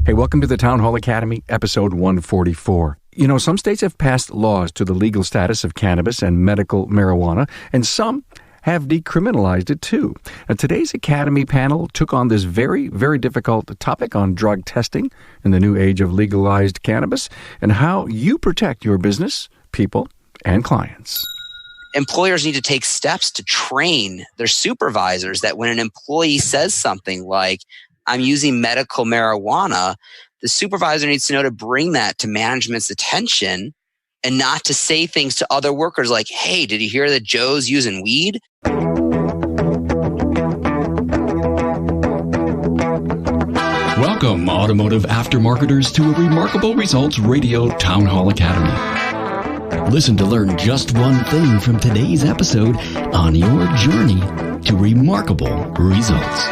Hey, welcome to the Town Hall Academy, episode 144. You know, some states have passed laws to the legal status of cannabis and medical marijuana, and some have decriminalized it too. Now, today's Academy panel took on this very, very difficult topic on drug testing in the new age of legalized cannabis and how you protect your business, people, and clients. Employers need to take steps to train their supervisors that when an employee says something like, I'm using medical marijuana, the supervisor needs to know to bring that to management's attention and not to say things to other workers like, hey, did you hear that Joe's using weed? Welcome, automotive aftermarketers, to a Remarkable Results Radio Town Hall Academy. Listen to learn just one thing from today's episode on your journey to remarkable results.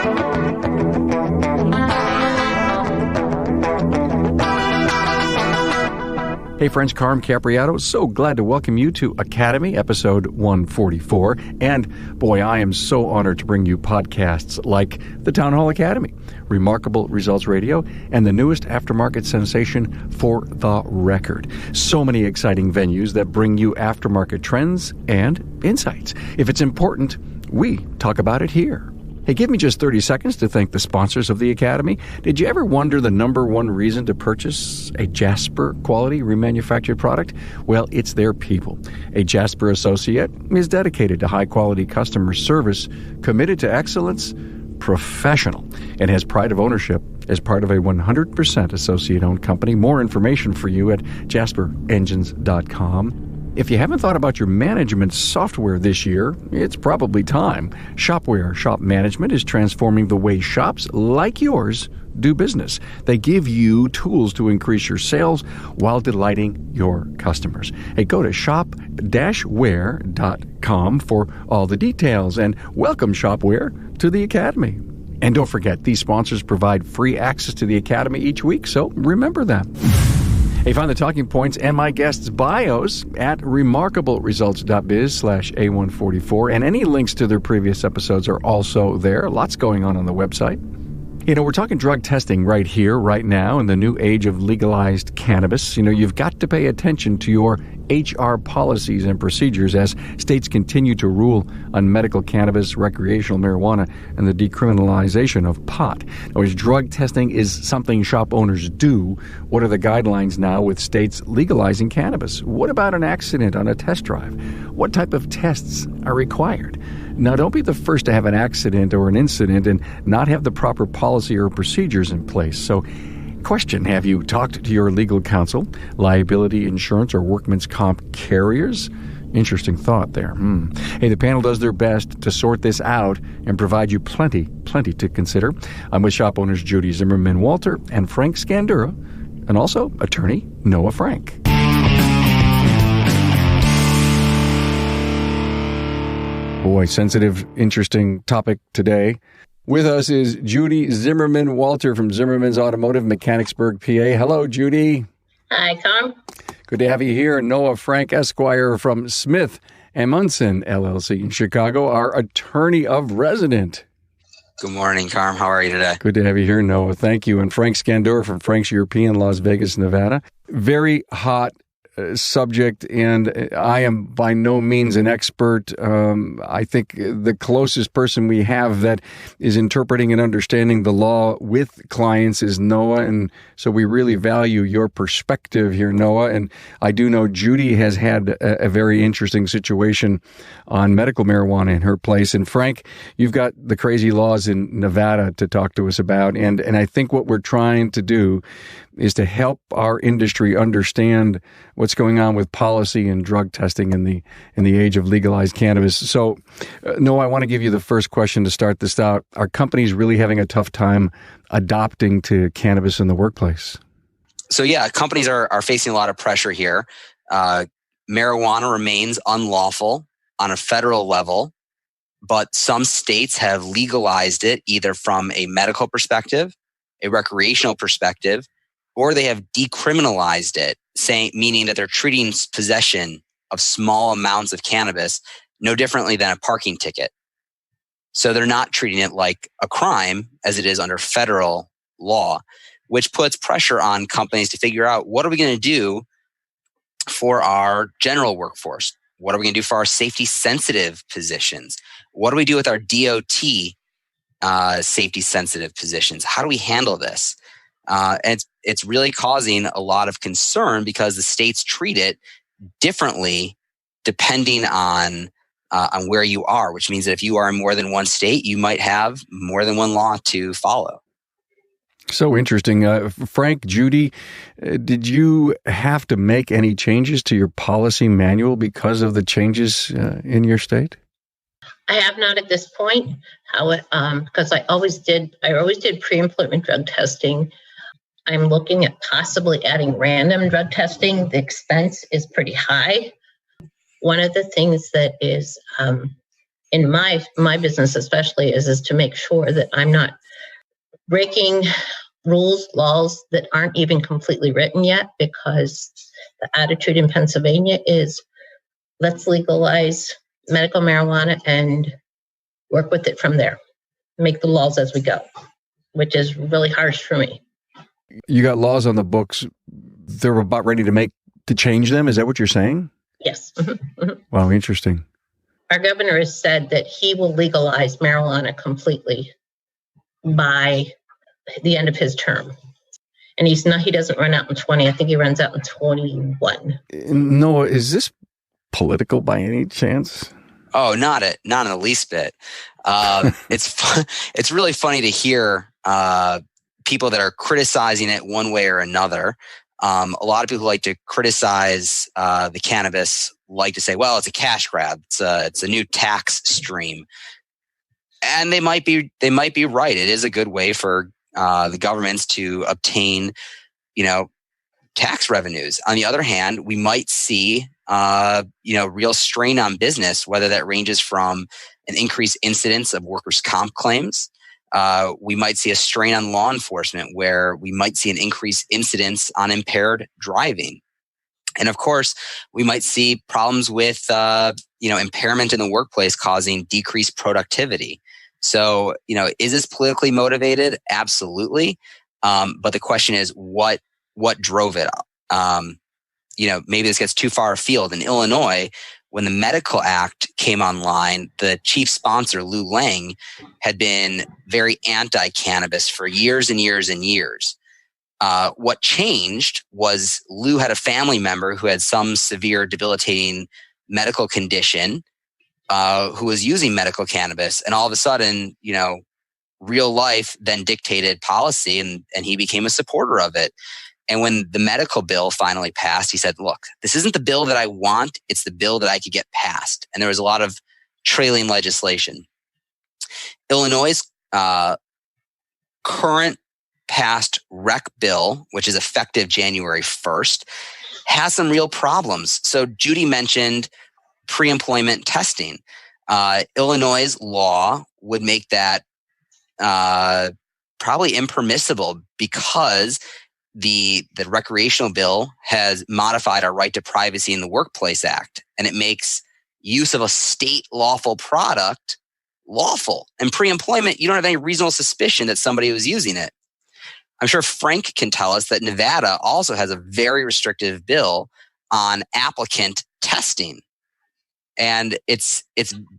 Hey friends, Carm Capriato, so glad to welcome you to Academy, episode 144. And boy, I am so honored to bring you podcasts like the Town Hall Academy, Remarkable Results Radio, and the newest aftermarket sensation, For the Record. So many exciting venues that bring you aftermarket trends and insights. If it's important, we talk about it here. Hey, give me just 30 seconds to thank the sponsors of the Academy. Did you ever wonder the number one reason to purchase a Jasper quality remanufactured product? Well, it's their people. A Jasper associate is dedicated to high-quality customer service, committed to excellence, professional, and has pride of ownership as part of a 100% associate-owned company. More information for you at jasperengines.com. If you haven't thought about your management software this year, it's probably time. Shopware Shop Management is transforming the way shops like yours do business. They give you tools to increase your sales while delighting your customers. Hey, go to shop-ware.com for all the details, and welcome Shopware to the Academy. And don't forget, these sponsors provide free access to the Academy each week, so remember them. Hey, find the talking points and my guests' bios at remarkableresults.biz/A144, and any links to their previous episodes are also there. Lots going on the website. You know, we're talking drug testing right here, right now, in the new age of legalized cannabis. You know, you've got to pay attention to your HR policies and procedures as states continue to rule on medical cannabis, recreational marijuana, and the decriminalization of pot. Now, as drug testing is something shop owners do, what are the guidelines now with states legalizing cannabis? What about an accident on a test drive? What type of tests are required? Now, don't be the first to have an accident or an incident and not have the proper policy or procedures in place. So, question, have you talked to your legal counsel, liability insurance, or workman's comp carriers? Interesting thought there. Hey, the panel does their best to sort this out and provide you plenty to consider. I'm with shop owners Judy Zimmerman Walter and Frank Scandura, and also attorney Noah Frank. Boy, sensitive, interesting topic today. With us is Judy Zimmerman Walter from Zimmerman's Automotive, Mechanicsburg, PA. Hello, Judy. Hi, Tom. Good to have you here. Noah Frank, Esquire from Smith & Munson, LLC in Chicago, our attorney of resident. Good morning, Carm. How are you today? Good to have you here, Noah. Thank you. And Frank Scandura from Frank's European, Las Vegas, Nevada. Very hot subject, and I am by no means an expert. I think the closest person we have that is interpreting and understanding the law with clients is Noah, and so we really value your perspective here, Noah. And I do know Judy has had a very interesting situation on medical marijuana in her place. And Frank, you've got the crazy laws in Nevada to talk to us about, and I think what we're trying to do is to help our industry understand what's going on with policy and drug testing in the age of legalized cannabis. So, Noah, I want to give you the first question to start this out. Are companies really having a tough time adopting to cannabis in the workplace? So, yeah, companies are facing a lot of pressure here. Marijuana remains unlawful on a federal level, but some states have legalized it either from a medical perspective, a recreational perspective, or they have decriminalized it, meaning that they're treating possession of small amounts of cannabis no differently than a parking ticket. So they're not treating it like a crime as it is under federal law. which puts pressure on companies to figure out what are we going to do for our general workforce? What are we going to do for our safety sensitive positions? What do we do with our DOT safety sensitive positions? How do we handle this? And it's really causing a lot of concern because the states treat it differently depending on where you are, which means that if you are in more than one state, you might have more than one law to follow. So interesting. Frank, Judy, did you have to make any changes to your policy manual because of the changes in your state? I have not at this point, because I always did pre-employment drug testing. I'm looking at possibly adding random drug testing. The expense is pretty high. One of the things that is in my business especially is to make sure that I'm not breaking rules, laws that aren't even completely written yet, because the attitude in Pennsylvania is let's legalize medical marijuana and work with it from there. Make the laws as we go, which is really harsh for me. You got laws on the books. They're about ready to change them. Is that what you're saying? Yes. Wow, interesting. Our governor has said that he will legalize marijuana completely by the end of his term. And he doesn't run out in 20. I think he runs out in 21. Noah, is this political by any chance? Oh, not in the least bit. It's really funny to hear people that are criticizing it one way or another. A lot of people like to criticize the cannabis, like to say, well, it's a cash grab. It's a new tax stream. And they might be right. It is a good way for the governments to obtain, tax revenues. On the other hand, we might see, real strain on business, whether that ranges from an increased incidence of workers' comp claims. We might see a strain on law enforcement where we might see an increased incidence on impaired driving. And of course, we might see problems with, impairment in the workplace causing decreased productivity. So, is this politically motivated? Absolutely. But the question is, what drove it? Maybe this gets too far afield. In Illinois, when the Medical Act came online, the chief sponsor, Lou Lang, had been very anti-cannabis for years and years and years. What changed was Lou had a family member who had some severe debilitating medical condition who was using medical cannabis. And all of a sudden, real life then dictated policy and he became a supporter of it. And when the medical bill finally passed, he said, look, this isn't the bill that I want. It's the bill that I could get passed. And there was a lot of trailing legislation. Illinois' current passed rec bill, which is effective January 1st, has some real problems. So Judy mentioned pre-employment testing. Illinois' law would make that probably impermissible because the recreational bill has modified our Right to Privacy in the Workplace Act, and it makes use of a state lawful product lawful. And pre-employment, you don't have any reasonable suspicion that somebody was using it. I'm sure Frank can tell us that Nevada also has a very restrictive bill on applicant testing. And it's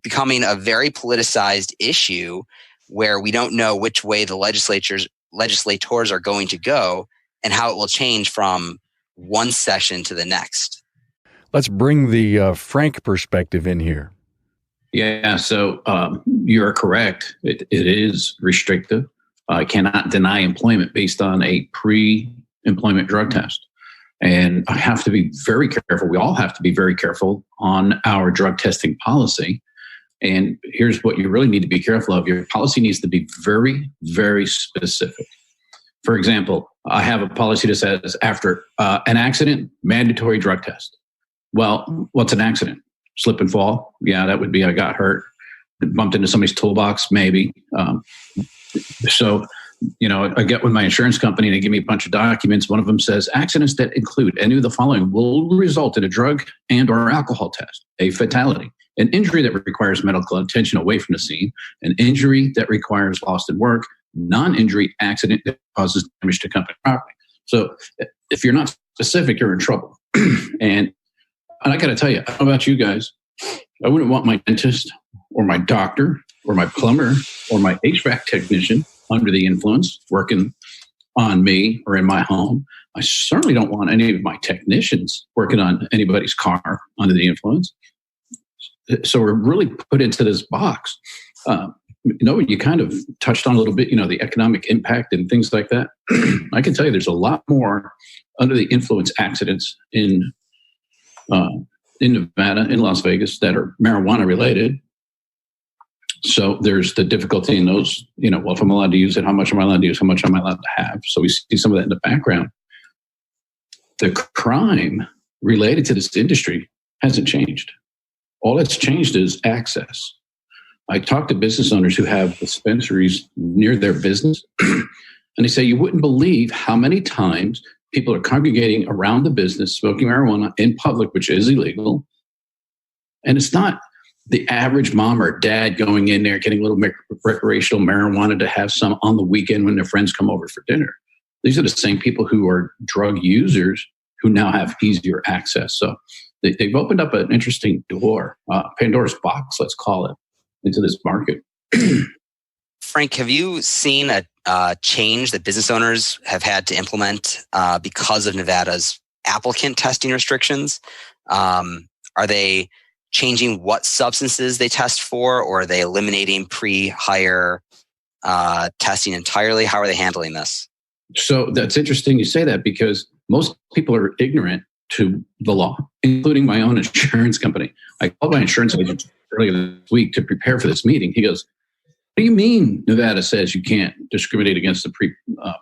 becoming a very politicized issue where we don't know which way the legislators are going to go and how it will change from one session to the next. Let's bring the Frank perspective in here. Yeah, so you're correct. It is restrictive. I cannot deny employment based on a pre-employment drug test. And I have to be very careful. We all have to be very careful on our drug testing policy. And here's what you really need to be careful of. Your policy needs to be very, very specific. For example, I have a policy that says after an accident, mandatory drug test. Well, what's an accident? Slip and fall? Yeah, that would be I got hurt. Bumped into somebody's toolbox, maybe. So, I get with my insurance company and they give me a bunch of documents. One of them says accidents that include any of the following will result in a drug and or alcohol test, a fatality, an injury that requires medical attention away from the scene, an injury that requires loss in work, non-injury accident that causes damage to company property. So if you're not specific, you're in trouble. And I got to tell you, I don't know about you guys, I wouldn't want my dentist or my doctor or my plumber or my HVAC technician under the influence working on me or in my home. I certainly don't want any of my technicians working on anybody's car under the influence. So we're really put into this box. You kind of touched on a little bit, the economic impact and things like that. I can tell you there's a lot more under the influence accidents in Nevada, in Las Vegas, that are marijuana related. So there's the difficulty in those, well, if I'm allowed to use it, how much am I allowed to use? How much am I allowed to have? So we see some of that in the background. The crime related to this industry hasn't changed. All that's changed is access. I talk to business owners who have dispensaries near their business, and they say, you wouldn't believe how many times people are congregating around the business, smoking marijuana in public, which is illegal. And it's not the average mom or dad going in there getting a little recreational marijuana to have some on the weekend when their friends come over for dinner. These are the same people who are drug users who now have easier access. So they've opened up an interesting door, Pandora's box, let's call it, into this market. Frank, have you seen a change that business owners have had to implement because of Nevada's applicant testing restrictions? Are they changing what substances they test for, or are they eliminating pre-hire testing entirely? How are they handling this? So that's interesting you say that, because most people are ignorant to the law, including my own insurance company. I called my insurance agent earlier this week to prepare for this meeting. He goes, what do you mean Nevada says you can't discriminate against the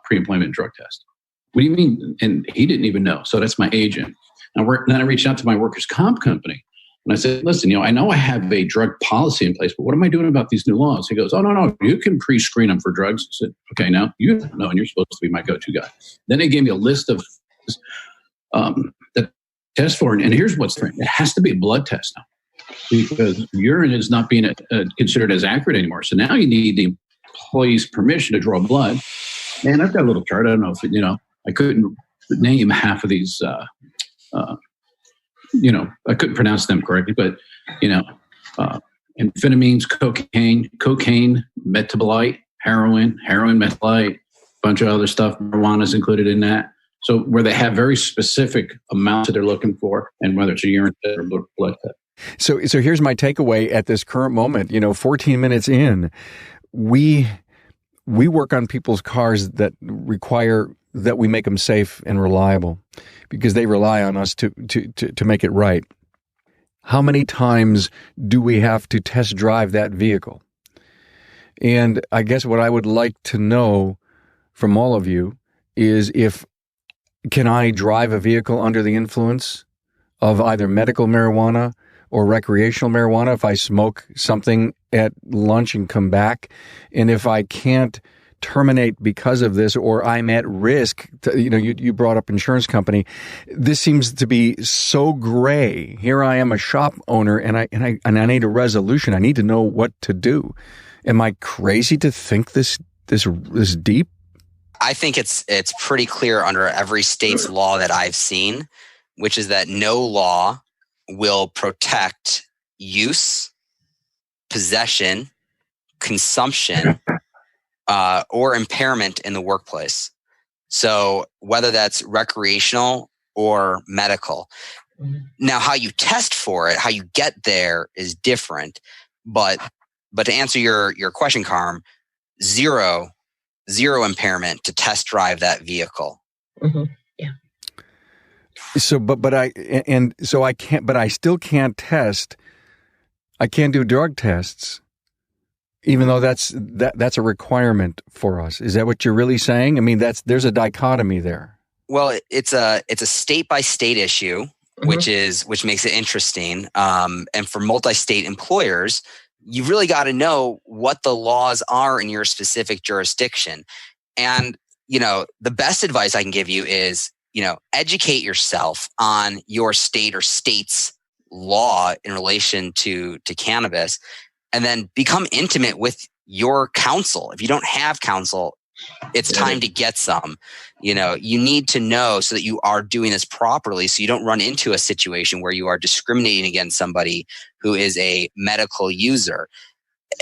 pre-employment drug test? What do you mean? And he didn't even know. So that's my agent. And then I reached out to my workers' comp company. And I said, listen, I know I have a drug policy in place, but what am I doing about these new laws? He goes, oh, no, you can pre-screen them for drugs. I said, okay, now you don't know, and you're supposed to be my go-to guy. Then they gave me a list of that test for, and here's what's different. It has to be a blood test now, because urine is not being considered as accurate anymore. So now you need the employee's permission to draw blood. And I've got a little chart. I don't know if, I couldn't name half of these, I couldn't pronounce them correctly, but, amphetamines, cocaine, metabolite, heroin, metabolite, a bunch of other stuff. Marijuana is included in that. So where they have very specific amounts that they're looking for, and whether it's a urine test or blood test. So here's my takeaway at this current moment. 14 minutes in, we work on people's cars that require that we make them safe and reliable, because they rely on us to make it right. How many times do we have to test drive that vehicle? And I guess what I would like to know from all of you is, can I drive a vehicle under the influence of either medical marijuana or recreational marijuana if I smoke something at lunch and come back? And if I can't terminate because of this, or I'm at risk, you brought up insurance company. This seems to be so gray. Here I am, a shop owner, and I need a resolution. I need to know what to do. Am I crazy to think this deep? I think it's pretty clear under every state's law that I've seen, which is that no law will protect use, possession, consumption, or impairment in the workplace. So whether that's recreational or medical. Now, how you test for it, how you get there is different. But to answer your question, Carm, zero impairment to test drive that vehicle. Mm-hmm. Yeah. So, I still can't test. I can't do drug tests, even though that's a requirement for us. Is that what you're really saying? I mean, there's a dichotomy there. Well, it's a state by state issue, Mm-hmm. which makes it interesting. And for multi-state employers, you really got to know what the laws are in your specific jurisdiction. And, the best advice I can give you is, educate yourself on your state or state's law in relation to cannabis, and then become intimate with your counsel. If you don't have counsel, it's time to get some. You need to know so that you are doing this properly, so you don't run into a situation where you are discriminating against somebody who is a medical user.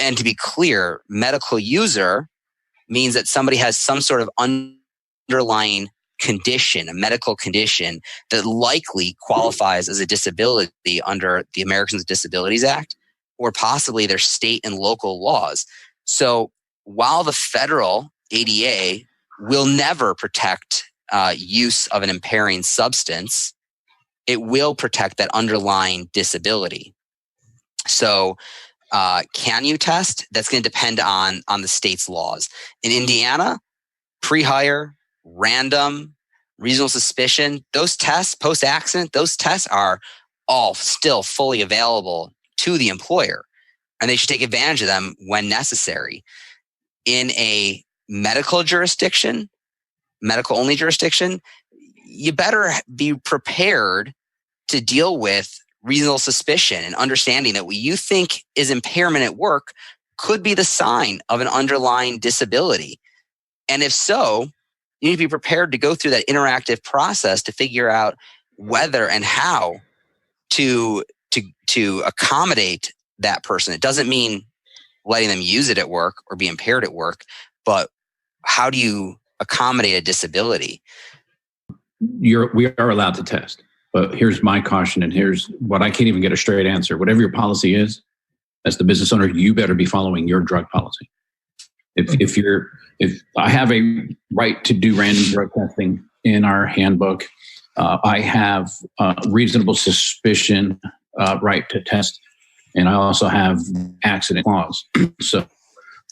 And to be clear, medical user means that somebody has some sort of underlying condition, a medical condition that likely qualifies as a disability under the Americans with Disabilities Act, or possibly their state and local laws. So while the federal ADA will never protect use of an impairing substance, it will protect that underlying disability. So can you test? That's going to depend on the state's laws. In Indiana, pre-hire, random, reasonable suspicion, those tests, post-accident, those tests are all still fully available to the employer, and they should take advantage of them when necessary. In a medical jurisdiction, medical-only jurisdiction, you better be prepared to deal with reasonable suspicion and understanding that what you think is impairment at work could be the sign of an underlying disability. And if so, you need to be prepared to go through that interactive process to figure out whether and how to accommodate that person. It doesn't mean letting them use it at work or be impaired at work, but how do you accommodate a disability? We are allowed to test, but here's my caution, and here's what I can't even get a straight answer. Whatever your policy is, as the business owner, you better be following your drug policy. If I have a right to do random drug testing in our handbook, I have reasonable suspicion right to test, and I also have accident clause. So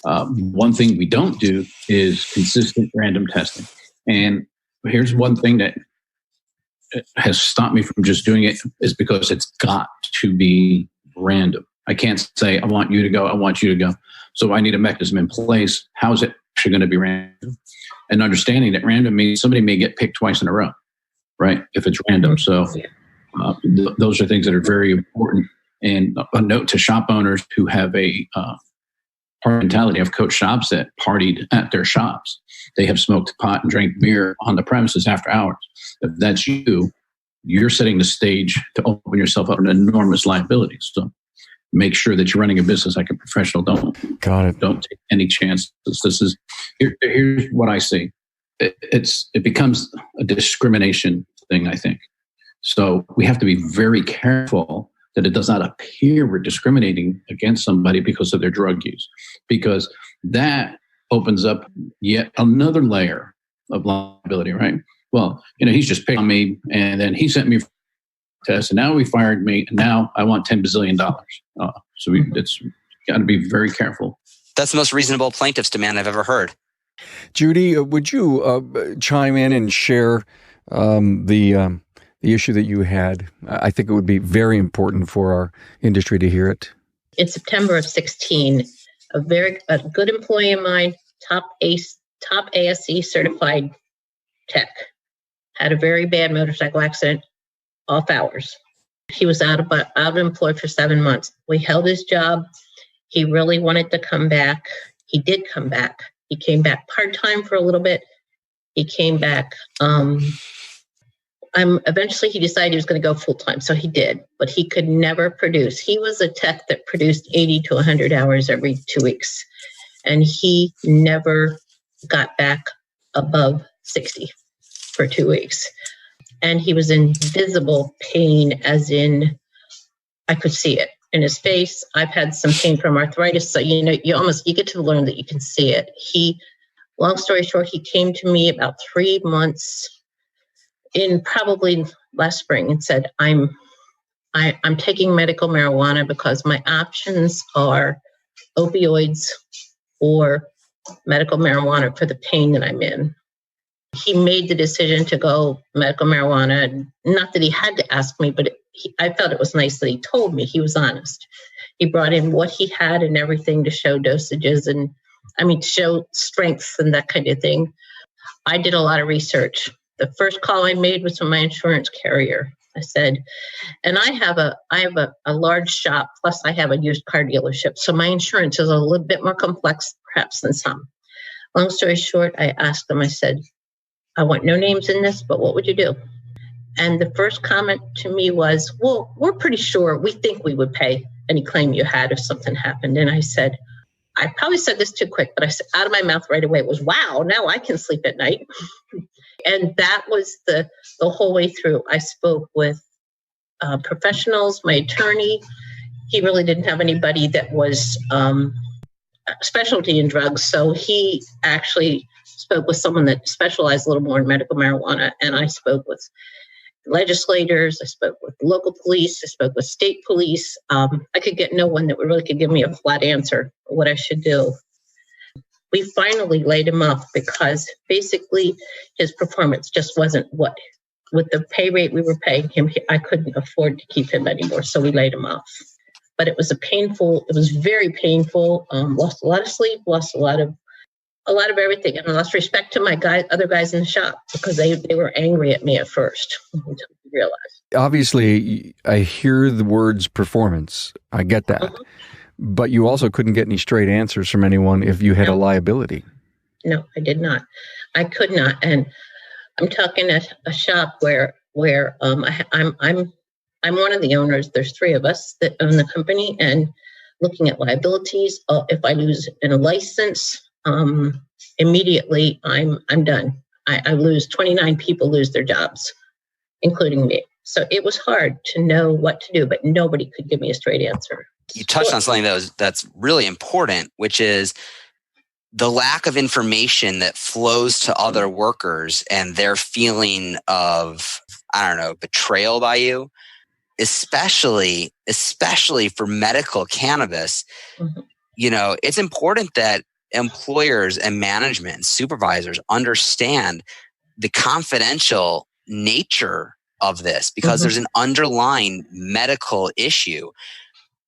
one thing we don't do is consistent random testing. And here's one thing that has stopped me from just doing it is because it's got to be random. I can't say, I want you to go, I want you to go. So I need a mechanism in place. How is it actually going to be random? And understanding that random means somebody may get picked twice in a row, right? If it's random. So those are things that are very important. And a note to shop owners who have a party mentality. I've coached shops that partied at their shops. They have smoked pot and drank beer on the premises after hours. If that's you, you're setting the stage to open yourself up to enormous liability. So make sure that you're running a business like a professional. Don't take any chances. Here's what I see. It becomes a discrimination thing, I think. So we have to be very careful that it does not appear we're discriminating against somebody because of their drug use, because that opens up yet another layer of liability, right? Well, he's just picked on me, and then he sent me for a test, and now he fired me, and now I want $10 bazillion. So it's got to be very careful. That's the most reasonable plaintiff's demand I've ever heard. Judy, would you chime in and share the issue that you had? I think it would be very important for our industry to hear it. In September of 2016, a good employee of mine, top ASC certified tech, had a very bad motorcycle accident, off hours. He was out of employed for 7 months. We held his job. He really wanted to come back. He did come back. He came back part-time for a little bit. He came back. Eventually he decided he was going to go full-time, so he did, but he could never produce. He was a tech that produced 80 to 100 hours every 2 weeks, and he never got back above 60 for 2 weeks. And he was in visible pain, as in I could see it in his face. I've had some pain from arthritis, so you get to learn that you can see it. Long story short, he came to me about 3 months in probably last spring and said, I'm taking medical marijuana because my options are opioids or medical marijuana for the pain that I'm in. He made the decision to go medical marijuana. Not that he had to ask me, but I felt it was nice that he told me. He was honest. He brought in what he had and everything to show dosages and, to show strengths and that kind of thing. I did a lot of research. The first call I made was from my insurance carrier. I said, and I have a large shop, plus I have a used car dealership. So my insurance is a little bit more complex, perhaps, than some. Long story short, I asked them, I said, I want no names in this, but what would you do? And the first comment to me was, well, we're pretty sure, we think we would pay any claim you had if something happened. And I said, I probably said this too quick, but I said out of my mouth right away, it was, wow, now I can sleep at night. And that was the whole way through. I spoke with professionals, my attorney. He really didn't have anybody that was specialty in drugs. So he actually spoke with someone that specialized a little more in medical marijuana. And I spoke with legislators. I spoke with local police. I spoke with state police. I could get no one that really could give me a flat answer of what I should do. We finally laid him off because basically his performance just wasn't what, with the pay rate we were paying him, I couldn't afford to keep him anymore. So we laid him off. But it was very painful. Lost a lot of sleep, lost a lot of everything. And I lost respect to my other guys in the shop because they were angry at me at first until I realized. Obviously, I hear the words performance. I get that. Mm-hmm. But you also couldn't get any straight answers from anyone if you had a liability. No, I did not. I could not. And I'm talking at a shop where I'm one of the owners. There's three of us that own the company, and looking at liabilities. If I lose a license, immediately I'm done. I lose 29 people lose their jobs, including me. So it was hard to know what to do, but nobody could give me a straight answer. You touched on something that's really important, which is the lack of information that flows to other workers and their feeling of, betrayal by you, especially for medical cannabis. Mm-hmm. It's important that employers and management and supervisors understand the confidential nature of this because mm-hmm. there's an underlying medical issue.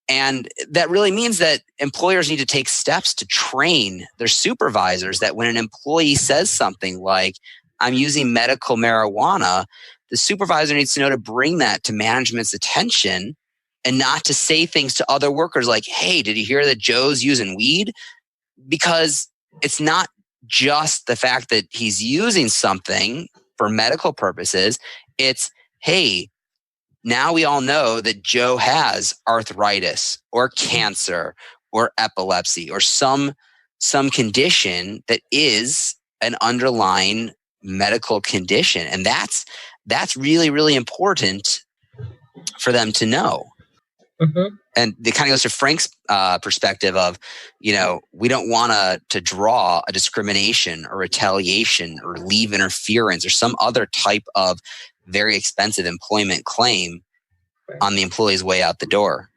And that really means that employers need to take steps to train their supervisors that when an employee says something like, I'm using medical marijuana, the supervisor needs to know to bring that to management's attention and not to say things to other workers like, hey, did you hear that Joe's using weed? Because it's not just the fact that he's using something for medical purposes. It's, hey, now we all know that Joe has arthritis or cancer or epilepsy or some condition that is an underlying medical condition. And that's really, really important for them to know. Mm-hmm. And it kind of goes to Frank's perspective of, we don't want to draw a discrimination or retaliation or leave interference or some other type of very expensive employment claim on the employee's way out the door.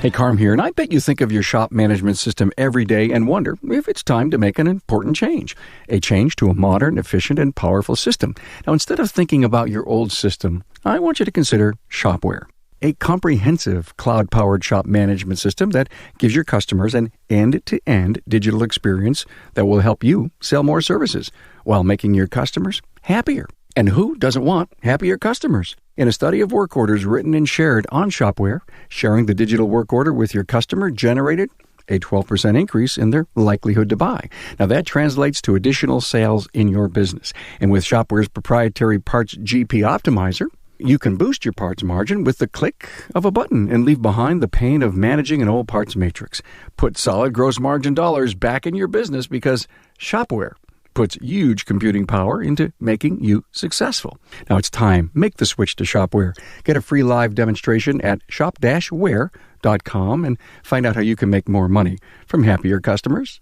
Hey, Carm here, and I bet you think of your shop management system every day and wonder if it's time to make an important change. A change to a modern, efficient, and powerful system. Now, instead of thinking about your old system, I want you to consider Shopware, a comprehensive cloud-powered shop management system that gives your customers an end-to-end digital experience that will help you sell more services while making your customers happier. And who doesn't want happier customers? In a study of work orders written and shared on Shopware, sharing the digital work order with your customer generated a 12% increase in their likelihood to buy. Now that translates to additional sales in your business. And with Shopware's proprietary Parts GP Optimizer, you can boost your parts margin with the click of a button and leave behind the pain of managing an old parts matrix. Put solid gross margin dollars back in your business because Shopware puts huge computing power into making you successful. Now it's time. Make the switch to Shopware. Get a free live demonstration at shop-ware.com and find out how you can make more money from happier customers.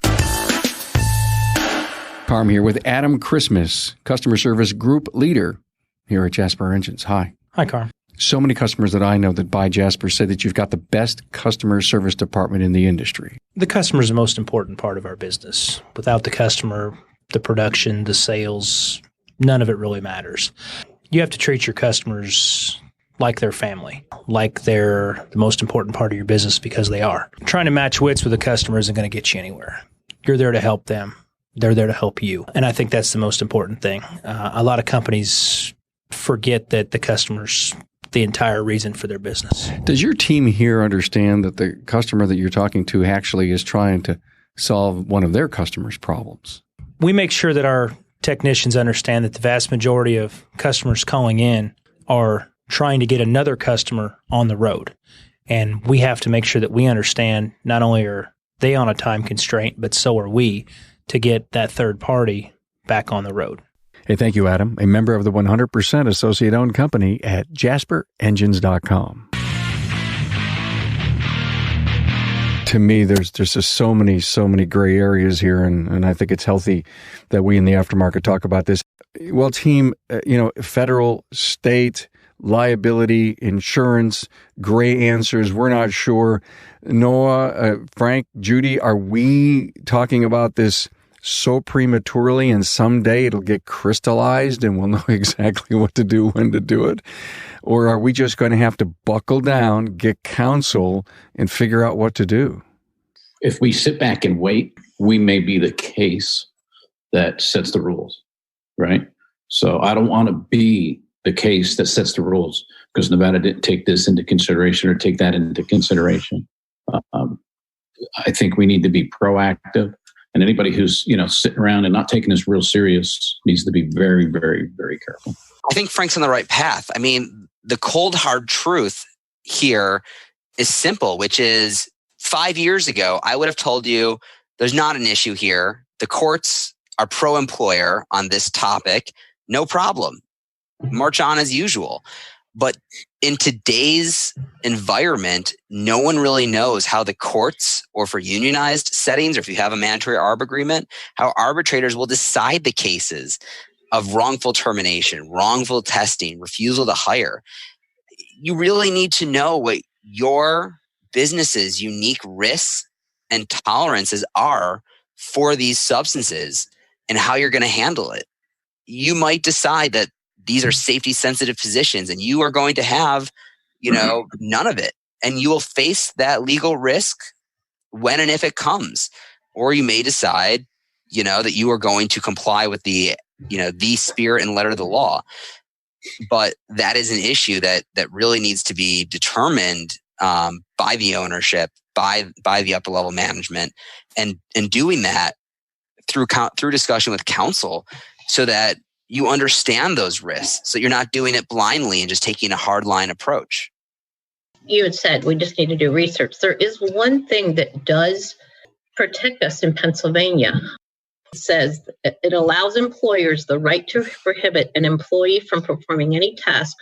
Carm here with Adam Christmas, Customer Service Group Leader here at Jasper Engines. Hi. Hi, Carm. So many customers that I know that buy Jasper say that you've got the best customer service department in the industry. The customer is the most important part of our business. Without the customer, the production, the sales, none of it really matters. You have to treat your customers like they're family, like they're the most important part of your business because they are. Trying to match wits with a customer isn't going to get you anywhere. You're there to help them. They're there to help you. And I think that's the most important thing. A lot of companies forget that the customer's the entire reason for their business. Does your team here understand that the customer that you're talking to actually is trying to solve one of their customers' problems? We make sure that our technicians understand that the vast majority of customers calling in are trying to get another customer on the road. And we have to make sure that we understand not only are they on a time constraint, but so are we to get that third party back on the road. Hey, thank you, Adam, a member of the 100% associate-owned company at JasperEngines.com. To me, there's just so many gray areas here, and I think it's healthy that we in the aftermarket talk about this. Well, team, federal, state, liability, insurance, gray answers, we're not sure. Noah, Frank, Judy, are we talking about this so prematurely and someday it'll get crystallized and we'll know exactly what to do, when to do it? Or are we just going to have to buckle down, get counsel, and figure out what to do? If we sit back and wait, we may be the case that sets the rules, right? So I don't want to be the case that sets the rules because Nevada didn't take this into consideration or take that into consideration. I think we need to be proactive. And anybody who's, sitting around and not taking this real serious needs to be very, very, very careful. I think Frank's on the right path. I mean, the cold, hard truth here is simple, which is 5 years ago, I would have told you there's not an issue here. The courts are pro-employer on this topic. No problem. March on as usual. But in today's environment, no one really knows how the courts, or for unionized settings, or if you have a mandatory ARB agreement, how arbitrators will decide the cases of wrongful termination, wrongful testing, refusal to hire. You really need to know what your business's unique risks and tolerances are for these substances and how you're going to handle it. You might decide that these are safety sensitive positions and you are going to have, none of it. And you will face that legal risk when and if it comes. Or you may decide, that you are going to comply with the spirit and letter of the law. But that is an issue that really needs to be determined by the ownership, by the upper level management, and doing that through discussion with counsel so that you understand those risks, so you're not doing it blindly and just taking a hard line approach. You had said we just need to do research. There is one thing that does protect us in Pennsylvania. It says it allows employers the right to prohibit an employee from performing any task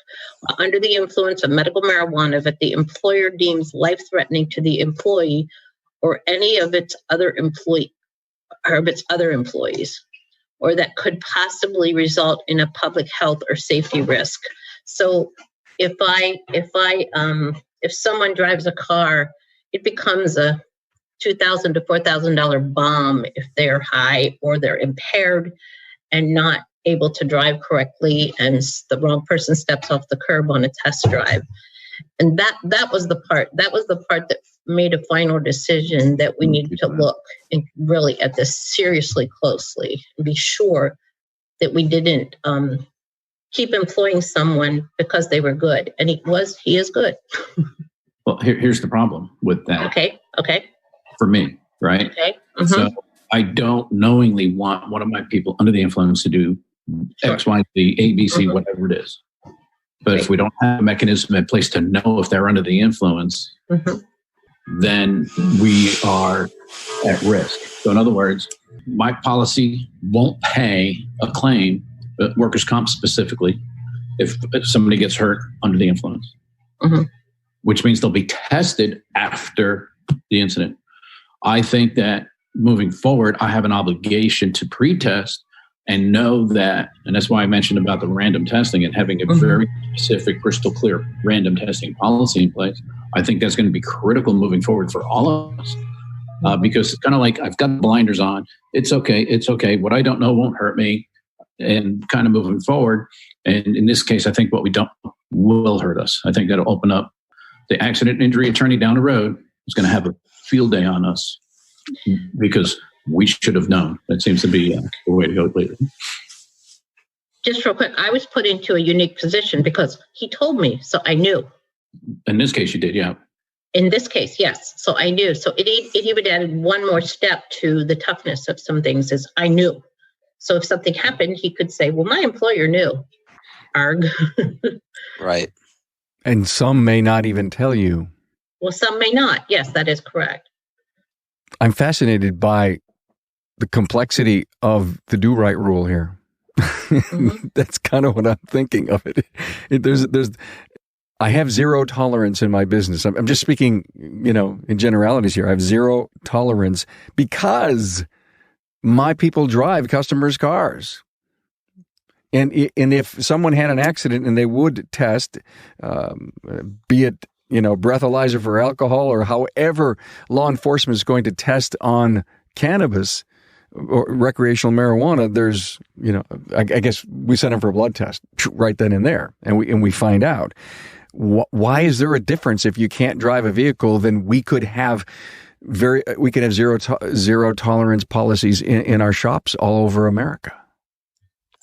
under the influence of medical marijuana that the employer deems life-threatening to the employee or any of its other employees, or that could possibly result in a public health or safety risk. So if someone drives a car, it becomes a $2,000 to $4,000 bomb if they're high or they're impaired and not able to drive correctly, and the wrong person steps off the curb on a test drive. And that was the part that made a final decision that we needed to look and really at this seriously closely and be sure that we didn't keep employing someone because they were good. And he is good. Well, here's the problem with that. Okay. For me, right? Okay. Mm-hmm. So I don't knowingly want one of my people under the influence to do X, Y, Z, A, B, C, whatever it is. But if we don't have a mechanism in place to know if they're under the influence, then we are at risk. So in other words, my policy won't pay a claim, workers' comp specifically, if somebody gets hurt under the influence, which means they'll be tested after the incident. I think that moving forward, I have an obligation to pre-test and know that, and that's why I mentioned about the random testing and having a very specific, crystal clear random testing policy in place. I think that's going to be critical moving forward for all of us because it's kind of like I've got blinders on. It's okay. What I don't know won't hurt me, and kind of moving forward. And in this case, I think what we don't will hurt us. I think that'll open up the accident injury attorney down the road is going to have a field day on us because we should have known. That seems to be the way to go lately. Just real quick, I was put into a unique position because he told me, so I knew. In this case, you did, yeah. In this case, yes. So I knew. So it even added one more step to the toughness of some things is I knew. So if something happened, he could say, well, my employer knew. Arg. Right. And some may not even tell you. Well, some may not. Yes, that is correct. I'm fascinated by the complexity of the do right rule here. Mm-hmm. That's kind of what I'm thinking of it. I have zero tolerance in my business. I'm just speaking, in generalities here. I have zero tolerance because my people drive customers' cars. And if someone had an accident and they would test, be it, breathalyzer for alcohol or however law enforcement is going to test on cannabis or recreational marijuana, there's, I guess we send them for a blood test right then and there. And we find out. Why is there a difference if you can't drive a vehicle? Then we could have zero tolerance policies in our shops all over America.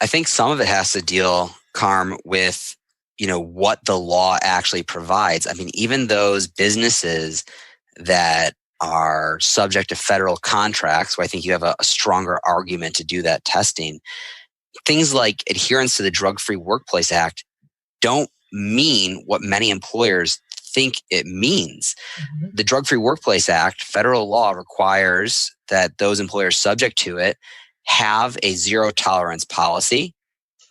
I think some of it has to deal, Carm, with what the law actually provides. I mean, even those businesses that are subject to federal contracts, where I think you have a stronger argument to do that testing, things like adherence to the Drug-Free Workplace Act don't mean what many employers think it means. Mm-hmm. The Drug-Free Workplace Act, federal law, requires that those employers subject to it have a zero tolerance policy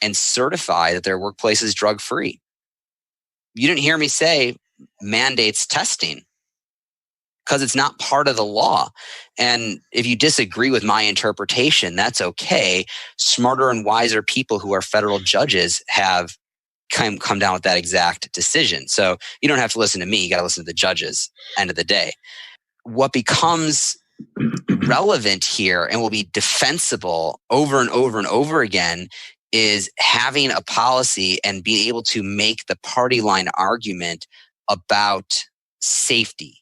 and certify that their workplace is drug-free. You didn't hear me say mandates testing because it's not part of the law. And if you disagree with my interpretation, that's okay. Smarter and wiser people who are federal judges have come down with that exact decision. So you don't have to listen to me. You got to listen to the judges, end of the day. What becomes relevant here and will be defensible over and over and over again is having a policy and being able to make the party line argument about safety,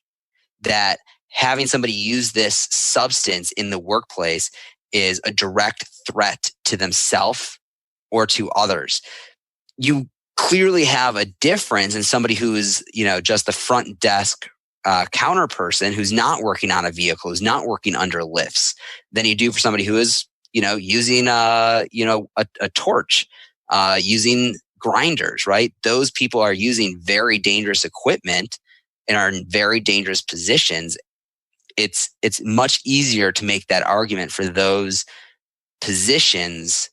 that having somebody use this substance in the workplace is a direct threat to themselves or to others. You clearly have a difference in somebody who is, just the front desk counter person who's not working on a vehicle, who's not working under lifts, than you do for somebody who is, using a torch, using grinders, right? Those people are using very dangerous equipment and are in very dangerous positions. It's much easier to make that argument for those positions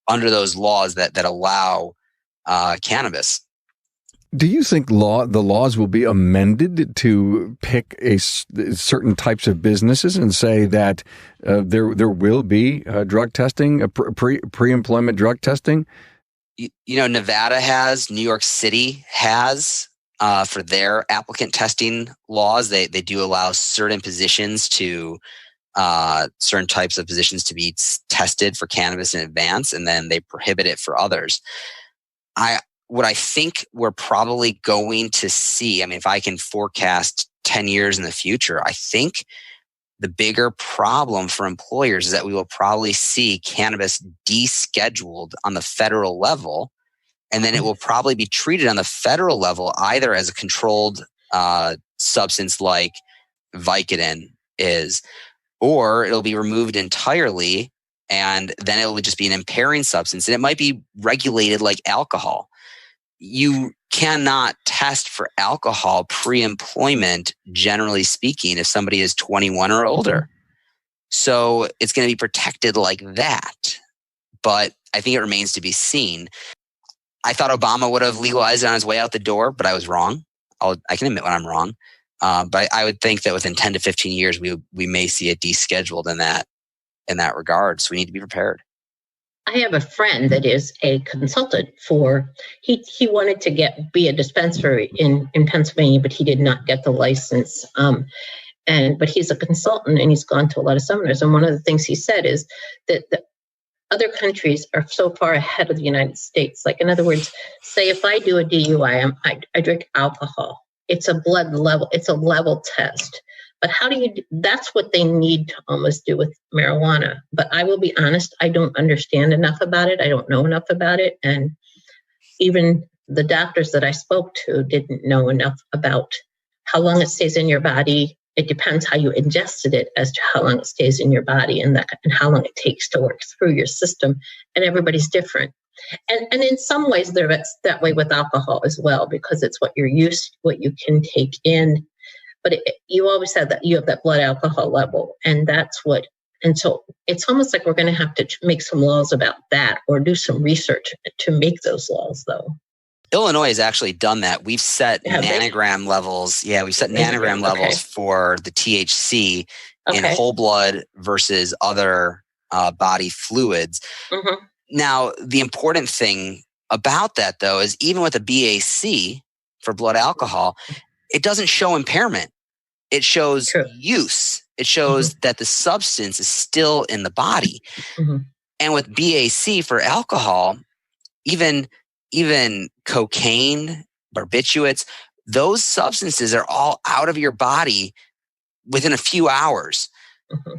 under those laws that allow cannabis. Do you think the laws will be amended to pick certain types of businesses and say that there will be drug testing, pre-employment drug testing? Nevada has, New York City has for their applicant testing laws. They do allow certain positions certain types of positions to be tested for cannabis in advance, and then they prohibit it for others. What I think we're probably going to see, if I can forecast 10 years in the future, I think the bigger problem for employers is that we will probably see cannabis descheduled on the federal level, and then it will probably be treated on the federal level either as a controlled substance like Vicodin is, or it'll be removed entirely, and then it will just be an impairing substance, and it might be regulated like alcohol. You cannot test for alcohol pre-employment, generally speaking, if somebody is 21 or older. So it's going to be protected like that. But I think it remains to be seen. I thought Obama would have legalized it on his way out the door, but I was wrong. I can admit when I'm wrong. But I would think that within 10 to 15 years, we may see it descheduled in that regard. So we need to be prepared. I have a friend that is a consultant he wanted to be a dispensary in Pennsylvania, but he did not get the license. But he's a consultant and he's gone to a lot of seminars. And one of the things he said is that the other countries are so far ahead of the United States. Like, in other words, say if I do a DUI, I drink alcohol. It's a blood level. It's a level test. But that's what they need to almost do with marijuana. But I will be honest, I don't understand enough about it. I don't know enough about it. And even the doctors that I spoke to didn't know enough about how long it stays in your body. It depends how you ingested it as to how long it stays in your body and how long it takes to work through your system. And everybody's different. And in some ways, it's that way with alcohol as well, because it's what what you can take in. But you always have that, you have that blood alcohol level. And so it's almost like we're going to have to make some laws about that, or do some research to make those laws, though. Illinois has actually done that. We've set nanogram levels. Yeah, we've set nanogram levels for the THC in whole blood versus other body fluids. Mm-hmm. Now, the important thing about that, though, is even with a BAC for blood alcohol, it doesn't show impairment. It shows use. It shows that the substance is still in the body. Mm-hmm. And with BAC for alcohol, even cocaine, barbiturates, those substances are all out of your body within a few hours. Mm-hmm.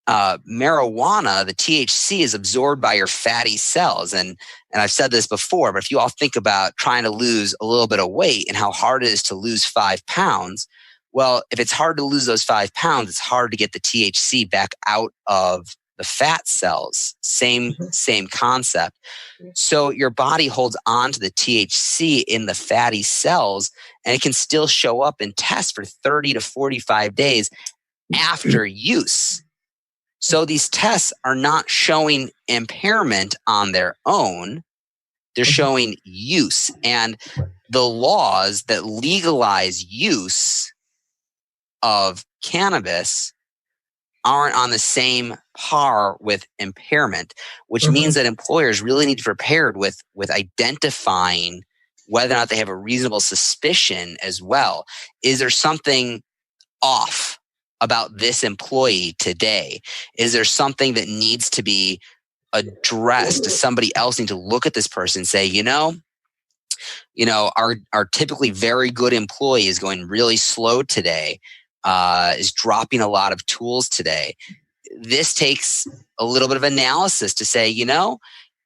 Marijuana, the THC, is absorbed by your fatty cells. And I've said this before, but if you all think about trying to lose a little bit of weight and how hard it is to lose 5 pounds, well, if it's hard to lose those 5 pounds, it's hard to get the THC back out of the fat cells. Same concept. So your body holds on to the THC in the fatty cells, and it can still show up in tests for 30 to 45 days after use. So these tests are not showing impairment on their own. They're showing use. And the laws that legalize use of cannabis aren't on the same par with impairment, which means that employers really need to be prepared with identifying whether or not they have a reasonable suspicion as well. Is there something off about this employee today? Is there something that needs to be addressed? Does somebody else need to look at this person and say, our typically very good employee is going really slow today, is dropping a lot of tools today. This takes a little bit of analysis to say,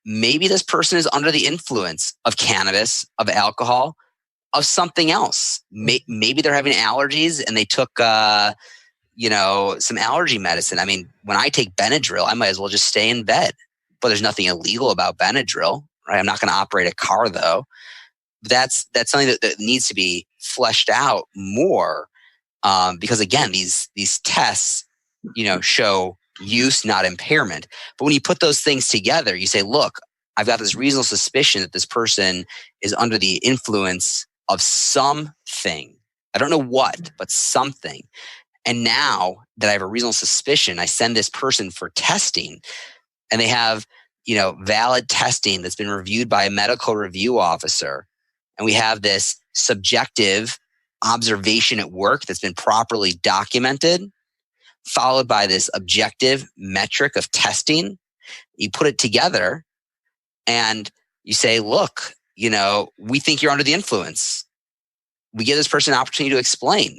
maybe this person is under the influence of cannabis, of alcohol, of something else. Maybe they're having allergies and they took, some allergy medicine. I mean, when I take Benadryl, I might as well just stay in bed. But there's nothing illegal about Benadryl, right? I'm not going to operate a car, though. That's something that needs to be fleshed out more, because again, these tests, show use, not impairment. But when you put those things together, you say, look, I've got this reasonable suspicion that this person is under the influence of something. I don't know what, but something. And now that I have a reasonable suspicion, I send this person for testing, and they have, valid testing that's been reviewed by a medical review officer. And we have this subjective observation at work that's been properly documented, followed by this objective metric of testing. You put it together and you say, look, we think you're under the influence. We give this person an opportunity to explain.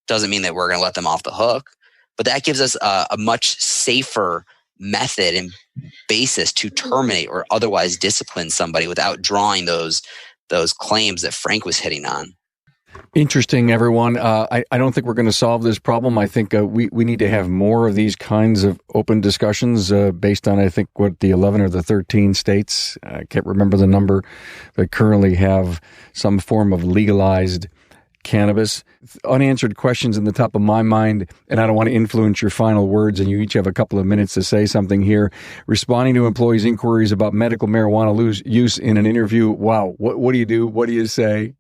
Doesn't mean that we're going to let them off the hook, but that gives us a much safer method and basis to terminate or otherwise discipline somebody without drawing those claims that Frank was hitting on. Interesting, everyone. I don't think we're going to solve this problem. I think we need to have more of these kinds of open discussions based on, I think, what the 11 or the 13 states, I can't remember the number, that currently have some form of legalized cannabis. Unanswered questions in the top of my mind, and I don't want to influence your final words, and you each have a couple of minutes to say something here. Responding to employees' inquiries about medical marijuana use in an interview. Wow, what do you do? What do you say?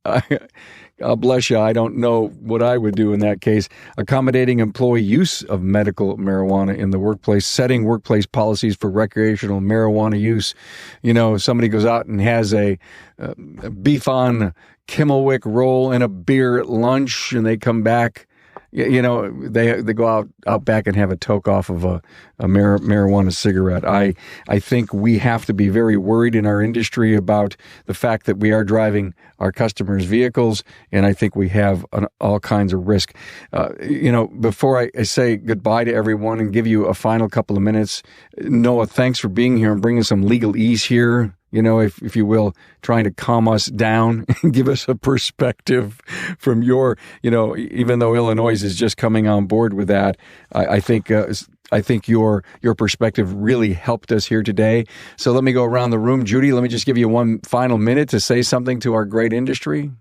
God bless you. I don't know what I would do in that case. Accommodating employee use of medical marijuana in the workplace, setting workplace policies for recreational marijuana use. Somebody goes out and has a beef on Kimmelwick roll and a beer at lunch, and they come back, they go out back and have a toke off of a marijuana cigarette. I think we have to be very worried in our industry about the fact that we are driving our customers' vehicles, and I think we have all kinds of risk. Before I say goodbye to everyone and give you a final couple of minutes, Noah, thanks for being here and bringing some legal ease here. If you will, trying to calm us down and give us a perspective from your, even though Illinois is just coming on board with that, I think your perspective really helped us here today. So let me go around the room. Judy, let me just give you one final minute to say something to our great industry.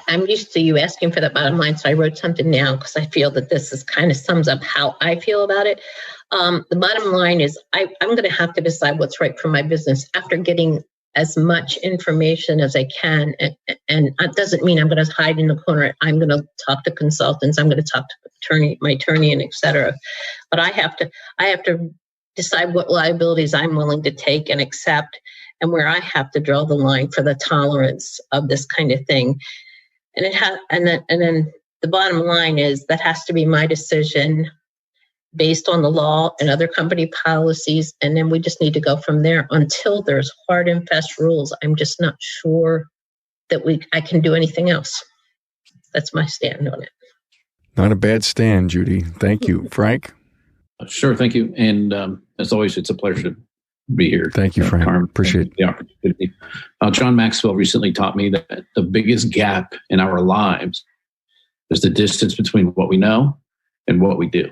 I'm used to you asking for the bottom line, so I wrote something down because I feel that this is kind of sums up how I feel about it. The bottom line is I'm going to have to decide what's right for my business after getting as much information as I can. And that doesn't mean I'm going to hide in the corner. I'm going to talk to consultants. I'm going to talk to my attorney, and et cetera. But I have to decide what liabilities I'm willing to take and accept, and where I have to draw the line for the tolerance of this kind of thing. And then the bottom line is that has to be my decision based on the law and other company policies. And then we just need to go from there until there's hard and fast rules. I'm just not sure that I can do anything else. That's my stand on it. Not a bad stand, Judy. Thank you. Frank? Sure. Thank you. And as always, it's a pleasure to be here. Thank you, Frank. Appreciate the opportunity. John Maxwell recently taught me that the biggest gap in our lives is the distance between what we know and what we do.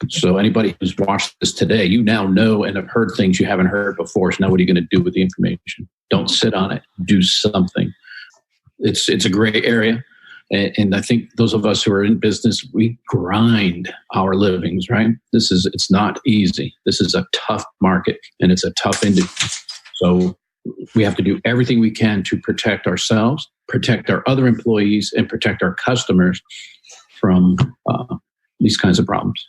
So anybody who's watched this today, you now know and have heard things you haven't heard before. So now what are you going to do with the information? Don't sit on it. Do something. It's a gray area. And I think those of us who are in business, we grind our livings, right? It's not easy. This is a tough market and it's a tough industry. So we have to do everything we can to protect ourselves, protect our other employees, and protect our customers from these kinds of problems.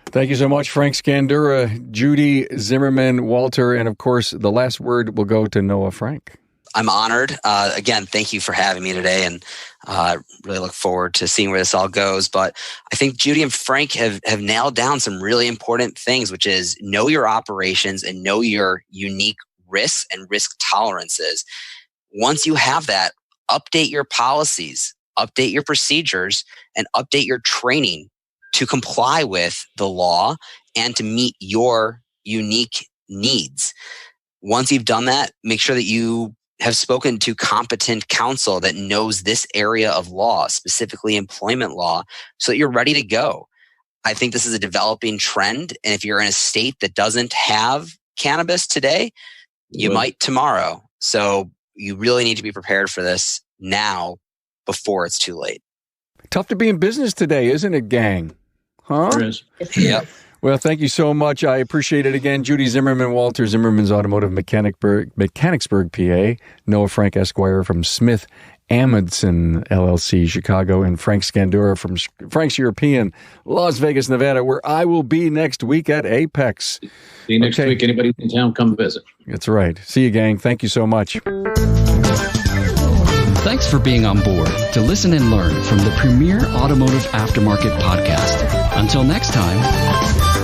Thank you so much, Frank Scandura, Judy Zimmerman Walter, and of course, the last word will go to Noah Frank. I'm honored. Again, thank you for having me today, and really look forward to seeing where this all goes. But I think Judy and Frank have nailed down some really important things, which is know your operations and know your unique risks and risk tolerances. Once you have that, update your policies, update your procedures, and update your training to comply with the law and to meet your unique needs. Once you've done that, make sure that you have spoken to competent counsel that knows this area of law, specifically employment law, so that you're ready to go. I think this is a developing trend. And if you're in a state that doesn't have cannabis today, you might tomorrow. So you really need to be prepared for this now before it's too late. Tough to be in business today, isn't it, gang? Huh? There is. Yep. Well, thank you so much. I appreciate it again. Judy Zimmerman Walter, Zimmerman's Automotive Mechanicsburg, PA. Noah Frank Esquire from Smith Amundsen, LLC, Chicago. And Frank Scandura from Frank's European, Las Vegas, Nevada, where I will be next week at Apex. See you next week. Anybody in town, come visit. That's right. See you, gang. Thank you so much. Thanks for being on board to listen and learn from the premier automotive aftermarket podcast. Until next time.